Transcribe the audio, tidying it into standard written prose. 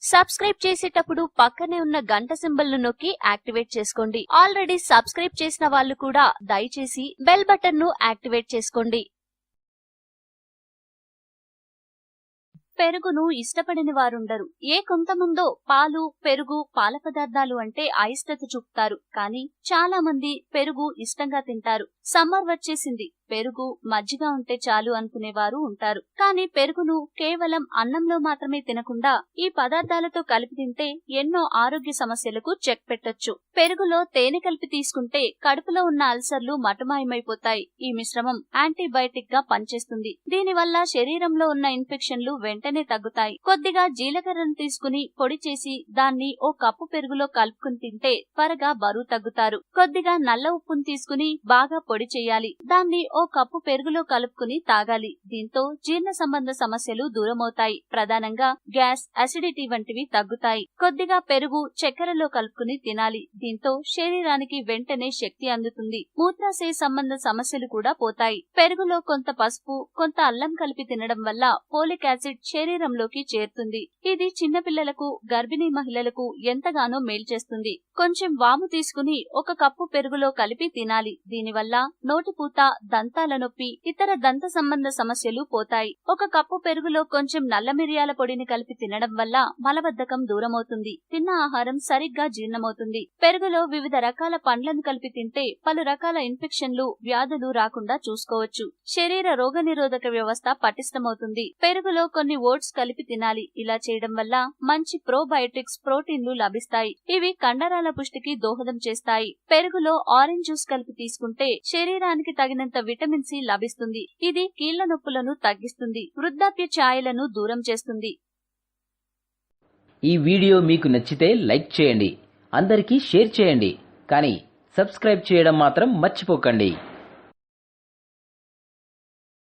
Subscribe చేసేటప్పుడు పక్కనే ఉన్న గంట సింబల్ ను నొక్కి యాక్టివేట్ చేసుకోండి. ఆల్రెడీ సబ్స్క్రైబ్ చేసిన వాళ్ళు కూడా దయచేసి బెల్ బటన్ ను యాక్టివేట్ చేసుకోండి. పెరుగును ఇష్టపడని వారుండరు. ఏ కొంతమందో పాలు, పెరుగు, పాల పదార్థాలు అంటే అయిష్టత చూపుతారు. కానీ చాలా మంది పెరుగు ఇష్టంగా తింటారు. సమ్మర్ వచ్చేసింది, పెరుగు, మజ్జిగ ఉంటే చాలు అనుకునేవారు ఉంటారు. కానీ పెరుగును కేవలం అన్నంలో మాత్రమే తినకుండా ఈ పదార్థాలతో కలిపి తింటే ఎన్నో ఆరోగ్య సమస్యలకు చెక్ పెట్టొచ్చు. పెరుగులో తేనె కలిపి తీసుకుంటే కడుపులో ఉన్న అల్సర్లు మటుమాయమైపోతాయి. ఈ మిశ్రమం యాంటీబయాటిక్ గా పనిచేస్తుంది. దీనివల్ల శరీరంలో ఉన్న ఇన్ఫెక్షన్లు వెంటనే తగ్గుతాయి. కొద్దిగా జీలకర్రను తీసుకుని పొడి చేసి దాన్ని ఓ కప్పు పెరుగులో కలుపుకుని తింటే త్వరగా బరువు తగ్గుతారు. కొద్దిగా నల్ల ఉప్పును తీసుకుని బాగా పొడి చేయాలి. దాన్ని ఓ కప్పు పెరుగులో కలుపుకుని తాగాలి. దీంతో జీర్ణ సంబంధ సమస్యలు దూరమవుతాయి. ప్రధానంగా గ్యాస్, అసిడిటీ వంటివి తగ్గుతాయి. కొద్దిగా పెరుగు చక్కెరలో కలుపుకుని తినాలి. దీంతో శరీరానికి వెంటనే శక్తి అందుతుంది. మూత్రాశయ సంబంధ సమస్యలు కూడా పోతాయి. పెరుగులో కొంత పసుపు, కొంత అల్లం కలిపి తినడం వల్ల ఫోలిక్ యాసిడ్ శరీరంలోకి చేరుతుంది. ఇది చిన్నపిల్లలకు, గర్భిణీ మహిళలకు ఎంతగానో మేలు చేస్తుంది. కొంచెం వాము తీసుకుని ఒక కప్పు పెరుగులో కలిపి తినాలి. దీనివల్ల నోటిపూత, దంతాల నొప్పి, ఇతర దంత సంబంధ సమస్యలు పోతాయి. ఒక కప్పు పెరుగులో కొంచెం నల్ల మిరియాల పొడిని కలిపి తినడం వల్ల మలబద్ధకం దూరమవుతుంది. తిన్న ఆహారం సరిగ్గా జీర్ణమవుతుంది. పెరుగులో వివిధ రకాల పండ్లను కలిపి తింటే పలు రకాల ఇన్ఫెక్షన్లు, వ్యాధులు రాకుండా చూసుకోవచ్చు. శరీర రోగనిరోధక వ్యవస్థ పటిష్టమవుతుంది. పెరుగులో కొన్ని ఓట్స్ కలిపి తినాలి. ఇలా చేయడం వల్ల మంచి ప్రోబయోటిక్స్, ప్రోటీన్లు లభిస్తాయి. ఇవి కండరాల పుష్టికి దోహదం చేస్తాయి. పెరుగులో ఆరెంజ్ జ్యూస్ కలిపి తీసుకుంటే శరీరానికి తగినంత విటమిన్ సి లభిస్తుంది. ఇది కీళ్ల నొప్పులను తగ్గిస్తుంది. వృద్ధాప్య ఛాయలను దూరం చేస్తుంది. ఈ వీడియో మీకు నచ్చితే లైక్ చేయండి, అందరికీ షేర్ చేయండి, కానీ సబ్స్క్రైబ్ చేయడం మాత్రం మర్చిపోకండి.